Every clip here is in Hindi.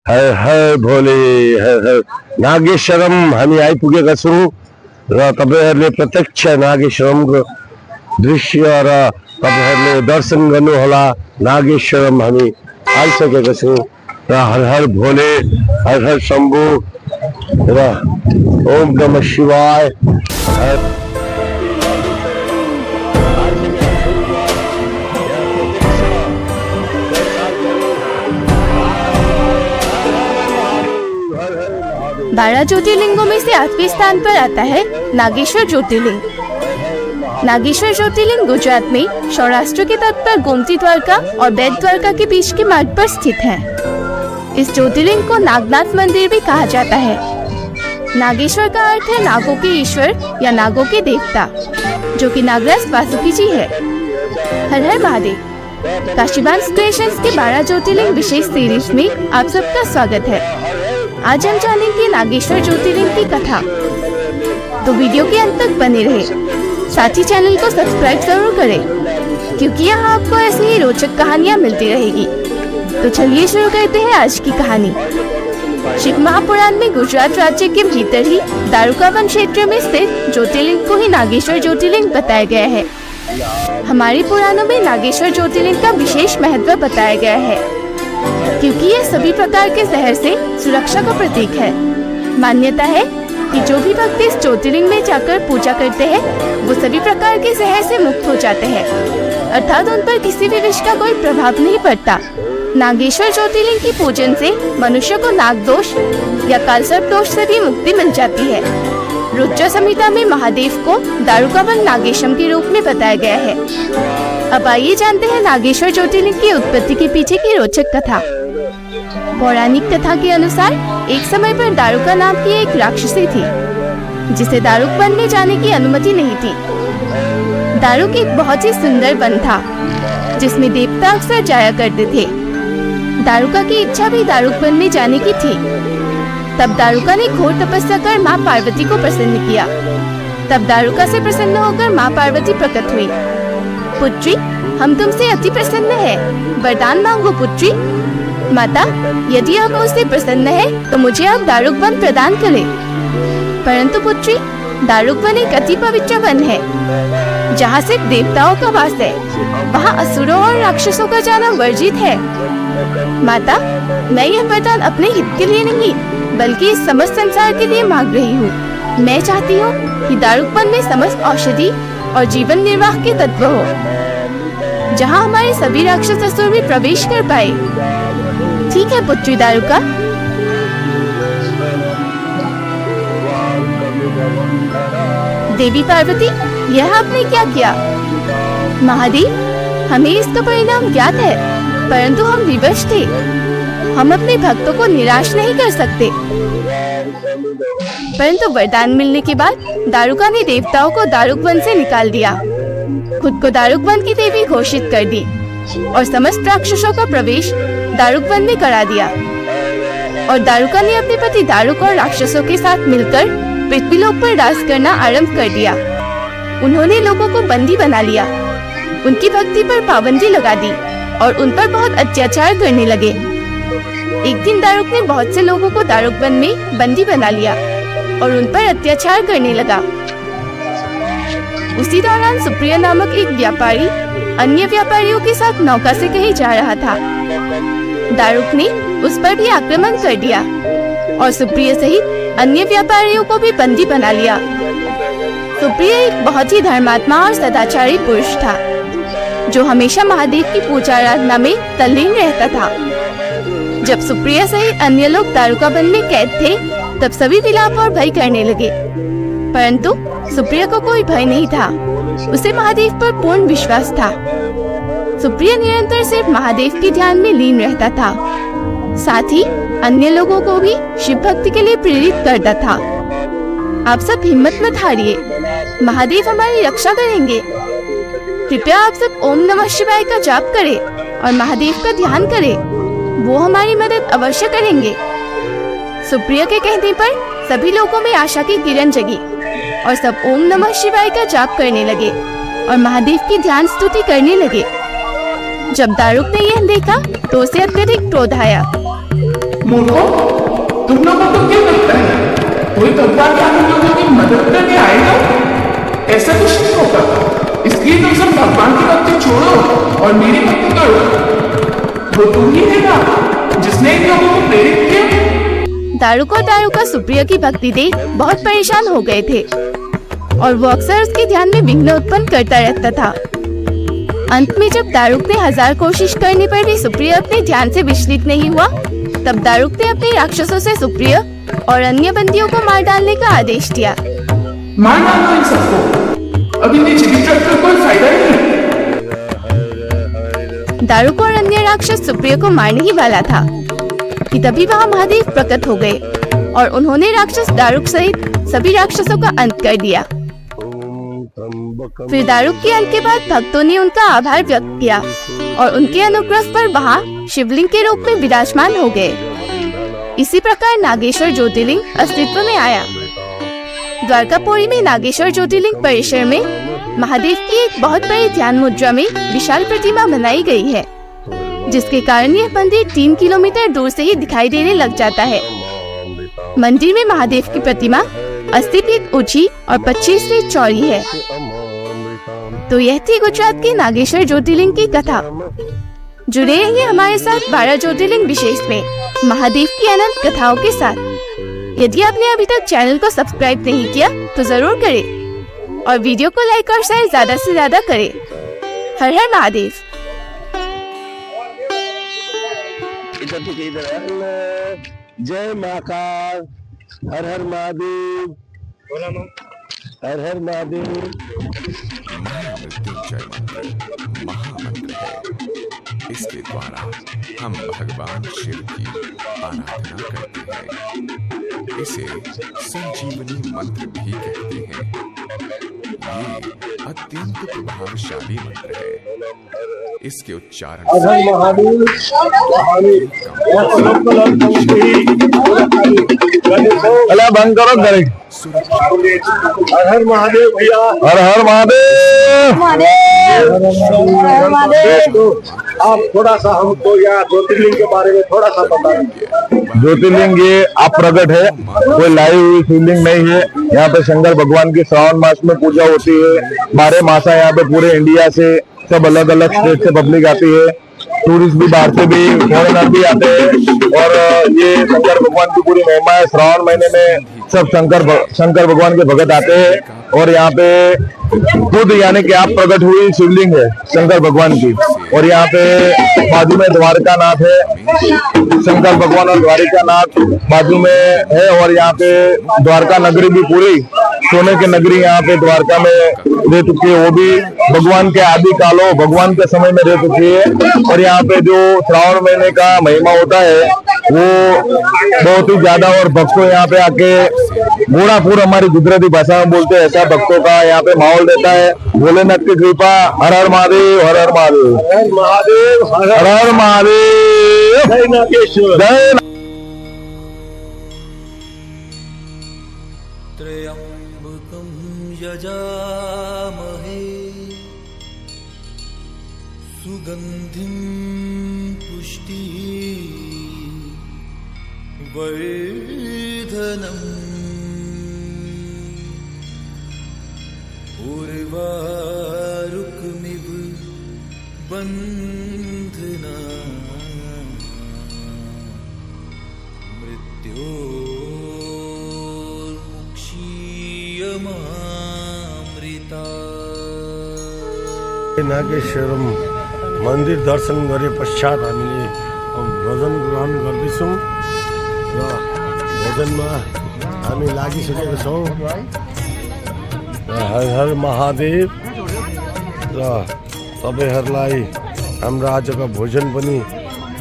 हर हर भोले हर हर नागेश्वरम हामी आइपुगेका छौँ र तपाईहरुले प्रत्यक्ष नागेश्वरमको दृश्य र तपाईहरुले दर्शन गर्नुहोला। नागेश्वरम हामी आइसकेका छौँ र हर हर भोले हर हर शम्भु र ओम नमः शिवाय। बारह ज्योतिर्लिंगों में से 8वें स्थान पर आता है नागेश्वर ज्योतिर्लिंग। नागेश्वर ज्योतिर्लिंग गुजरात में सौराष्ट्र के तट पर गोमती द्वारका और बेट द्वारका के बीच के मार्ग पर स्थित है। इस ज्योतिर्लिंग को नागनाथ मंदिर भी कहा जाता है। नागेश्वर का अर्थ है नागों के ईश्वर या नागों के देवता, जो कि नागराज वासुकी जी है। हर हर महादेव। काशीबांस क्रिएशंस के 12 ज्योतिर्लिंग विशेष सीरीज में आप सबका स्वागत है। आज हम जानेंगे नागेश्वर ज्योतिर्लिंग की कथा, तो वीडियो के अंत तक बने रहे। साथ ही चैनल को सब्सक्राइब जरूर करें, क्योंकि यहाँ आपको ऐसी ही रोचक कहानियाँ मिलती रहेगी। तो चलिए शुरू करते हैं आज की कहानी। शिव महापुराण में गुजरात राज्य के भीतर ही दारुका वन क्षेत्र में स्थित ज्योतिर्लिंग को ही नागेश्वर ज्योतिर्लिंग बताया गया है। हमारे पुराणों में नागेश्वर ज्योतिर्लिंग का विशेष महत्व बताया गया है, क्योंकि यह सभी प्रकार के जहर से सुरक्षा का प्रतीक है। मान्यता है कि जो भी भक्त इस ज्योतिर्लिंग में जाकर पूजा करते हैं, वो सभी प्रकार के जहर से मुक्त हो जाते हैं, अर्थात उन पर किसी भी विष का कोई प्रभाव नहीं पड़ता। नागेश्वर ज्योतिर्लिंग की पूजन से मनुष्य को नाग दोष या कालसर्प दोष से भी मुक्ति मिल जाती है। रुद्र संहिता में महादेव को दारुकावन नागेशम के रूप में बताया गया है। अब आइए जानते हैं नागेश्वर ज्योतिर्लिंग की उत्पत्ति के पीछे की रोचक कथा। पौराणिक कथा के अनुसार एक समय पर दारुका नाम की एक राक्षसी थी, जिसे दारुक वन में जाने की अनुमति नहीं थी। दारुक एक बहुत ही सुंदर वन था, जिसमें देवता अक्सर जाया करते थे। दारुका की इच्छा भी दारुक वन में जाने की थी। तब दारुका ने घोर तपस्या कर माँ पार्वती को प्रसन्न किया। तब दारुका से प्रसन्न होकर माँ पार्वती प्रकट हुई। पुत्री, हम तुमसे अति प्रसन्न है, वरदान मांगो पुत्री। माता, यदि आप मुझसे प्रसन्न है तो मुझे आप दारुक वन प्रदान करें। परंतु पुत्री, दारुक वन एक अति पवित्र वन है, जहाँ सिर्फ देवताओं का वास है। वहाँ असुरों और राक्षसों का जाना वर्जित है। माता, मैं यह वरदान अपने हित के लिए नहीं, बल्कि इस समस्त संसार के लिए मांग रही हूँ। मैं चाहती हूँ कि दारुक वन में समस्त औषधि और जीवन निर्वाह के तत्व हो, जहाँ हमारे सभी राक्षस असुर भी प्रवेश कर पाए। ठीक है पुत्री दारुका। देवी पार्वती, यह आपने क्या किया? महादेव, हमें इसका परिणाम ज्ञात है, परंतु हम विवश थे। हम अपने भक्तों को निराश नहीं कर सकते। परंतु वरदान मिलने के बाद दारुका ने देवताओं को दारुक वन से निकाल दिया, खुद को दारुक वन की देवी घोषित कर दी और समस्त राक्षसों का प्रवेश दारुक वन में करा दिया। और दारुका ने अपने पति दारुक और राक्षसों के साथ मिलकर पृथ्वीलोक पर राज करना आरंभ कर दिया। उन्होंने लोगों को बंदी बना लिया, उनकी भक्ति पर पाबंदी लगा दी और उन पर बहुत अत्याचार करने लगे। एक दिन दारुक ने बहुत से लोगों को दारुक वन में बंदी बना लिया और उन पर अत्याचार करने लगा। उसी दौरान सुप्रिया नामक एक व्यापारी अन्य व्यापारियों के साथ नौका से कहीं जा रहा था। दारुक ने उस पर भी आक्रमण कर दिया और सुप्रिया सहित अन्य व्यापारियों को भी बंदी बना लिया। सुप्रिया एक बहुत ही धर्मात्मा और सदाचारी पुरुष था, जो हमेशा महादेव की पूजा आराधना में तल्लीन रहता था। जब सुप्रिया सहित अन्य लोग दारुका वन में कैद थे, तब सभी विलाप और भय करने लगे, परंतु सुप्रिया को कोई भय नहीं था। उसे महादेव पर पूर्ण विश्वास था। सुप्रिया निरंतर सिर्फ महादेव के ध्यान में लीन रहता था, साथ ही अन्य लोगों को भी शिव भक्ति के लिए प्रेरित करता था। आप सब हिम्मत मत हारिए, महादेव हमारी रक्षा करेंगे। कृपया आप सब ओम नमः शिवाय का जाप करें और महादेव का ध्यान करें, वो हमारी मदद अवश्य करेंगे। सुप्रिया के कहने पर सभी लोगों में आशा की किरण जगी और सब ओम नमः शिवाय का जाप करने लगे और महादेव की ध्यान स्तुति करने लगे। जब दारुक ने यह देखा तो उसे अत्यधिक क्रोध आया। मूर्खों, तुम लोगों को क्या लगता है कोई भगवान क्या हम लोगों की मदद करने आएगा? ऐसा कुछ नहीं होगा। इसलिए तुम सब भगवान की भक्ति छोड़ो और मेरी भक्ति करो। वो तुम ही है ना जिसने इन लोगों को प्रेरित किया। दारुक और दारुका सुप्रिया की भक्ति देख बहुत परेशान हो गए थे और वो अक्सर उसके ध्यान में विघ्न उत्पन्न करता रहता था। अंत में जब दारुक ने 1000 कोशिश करने पर भी सुप्रिया अपने ध्यान से विचलित नहीं हुआ, तब दारुक ने अपने राक्षसों से सुप्रिया और अन्य बंदियों को मार डालने का आदेश दिया। मार डालो इन सबको, अभी इन चिकित्सक का कोई फायदा नहीं। दारुक और अन्य राक्षस सुप्रिया को मारने ही वाला था कि तभी वहाँ महादेव प्रकट हो गए और उन्होंने राक्षस दारुक सहित सभी राक्षसों का अंत कर दिया। फिर दारुक के अंत के बाद भक्तों ने उनका आभार व्यक्त किया और उनके अनुग्रह पर वहाँ शिवलिंग के रूप में विराजमान हो गए। इसी प्रकार नागेश्वर ज्योतिर्लिंग अस्तित्व में आया। द्वारकापुरी में नागेश्वर ज्योतिर्लिंग परिसर में महादेव की एक बहुत बड़ी ध्यान मुद्रा में विशाल प्रतिमा बनाई गई है, जिसके कारण यह मंदिर 3 किलोमीटर दूर से ही दिखाई देने लग जाता है। मंदिर में महादेव की प्रतिमा 80 फीट ऊंची और 25 फीट चौड़ी है। तो यह थी गुजरात के नागेश्वर ज्योतिर्लिंग की कथा। जुड़े रहिए हमारे साथ 12 ज्योतिर्लिंग विशेष में महादेव की अनंत कथाओं के साथ। यदि आपने अभी तक चैनल को सब्सक्राइब नहीं किया तो जरूर करें और वीडियो को लाइक और शेयर ज्यादा से ज्यादा करें। हर हर महादेव। जय महाकाल, हर हर महादेव, हर हर महादेव। महामृत्युंजय मंत्र महामंत्र है। इसके द्वारा हम भगवान शिव की आराधना करते हैं। इसे संजीवनी मंत्र भी कहते हैं। ये अत्यंत प्रभावशाली मंत्र है। इसके उच्चारण से अला बंद करो डायरेक्ट। हर हर महादेव भैया, हर हर महादेव। आप थोड़ा सा हमको यहाँ ज्योतिर्लिंग के बारे में थोड़ा सा बता दीजिए। ज्योतिर्लिंग ये अप्रगट है, कोई लाइव शिवलिंग नहीं है। यहाँ पे शंकर भगवान की श्रावण मास में पूजा होती है। 12 मासा यहाँ पे पूरे इंडिया से सब अलग अलग स्टेट से पब्लिक आती है। टूरिस्ट भी बाहर से भी, फॉरेनर भी आते हैं। और ये शंकर भगवान की पूरी महिमा है। श्रावण महीने में सब शंकर भगवान के भगत आते हैं और यहाँ पे खुद यानी कि आप प्रकट हुई शिवलिंग है शंकर भगवान की। और यहाँ पे बाजू में द्वारका नाथ है, शंकर भगवान और द्वारिका नाथ बाजू में है। और यहाँ पे द्वारका नगरी भी पूरी सोने की नगरी यहाँ पे द्वारका में रह चुकी है। वो भी भगवान के आदि कालों भगवान के समय में रह चुकी है। और यहाँ पे जो श्रावण महीने का महिमा होता है वो बहुत ही ज्यादा। और भक्तों यहाँ पे आके घोड़ापुर हमारी गुजराती भाषा में बोलते हैं, ऐसा भक्तों का यहाँ पे माहौल रहता है। भोलेनाथ की कृपा। हर हर महादेव, हर हर महादेव, हर हर महादेव, हर हर महादेव। जय नागेश्वर, जय। त्र्यंबकं यजामहे सुगंधिं पुष्टिवर्धनम् उर्वारुकमिव बन्धना मृत्योर्मुक्षीयमामृता। नागेश्वरम मन्दिर दर्शन गरे पश्चात हामीले भजन ग्रहण गर्दैछौँ र भजनमा हामी लागिसकेका छौँ। हर हर महादेव। र तपाईँहरूलाई हाम्रो आजको भोजन पनि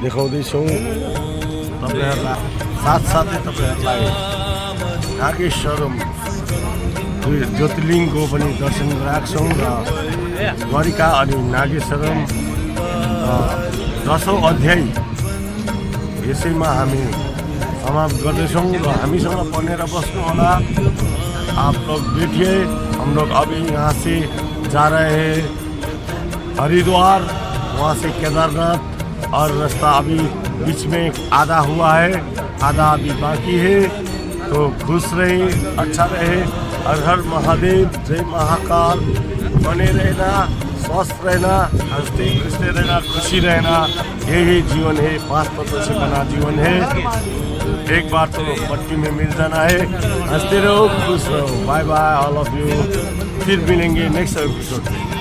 देखाउँदैछौँ। तपाईँहरूलाई साथसाथै तपाईँहरूलाई नागेश्वरम ज्योतिर्लिङ्गको पनि दर्शन गराएको छौँ। र द्वारिका अनि नागेश्वरम 10औं अध्याय यसैमा हामी समाप्त गर्दैछौँ। र हामीसँग बनेर बस्नु होला। आप लोग बैठिए, हम लोग अभी यहाँ से जा रहे हैं हरिद्वार, वहाँ से केदारनाथ और रास्ता अभी बीच में आधा हुआ है, आधा अभी बाकी है। तो खुश रहे, अच्छा रहे। हर हर महादेव, जय महाकाल। बने रहना, स्वस्थ रहना, हंसते खुशते रहना, खुशी रहना, यही जीवन है। 5 तत्व से बना जीवन है। एक बार तो मट्टी में मिल जाना है। हंसते रहो, खुश रहो। Bye bye all of you. फिर मिलेंगे नेक्स्ट एपिसोड में।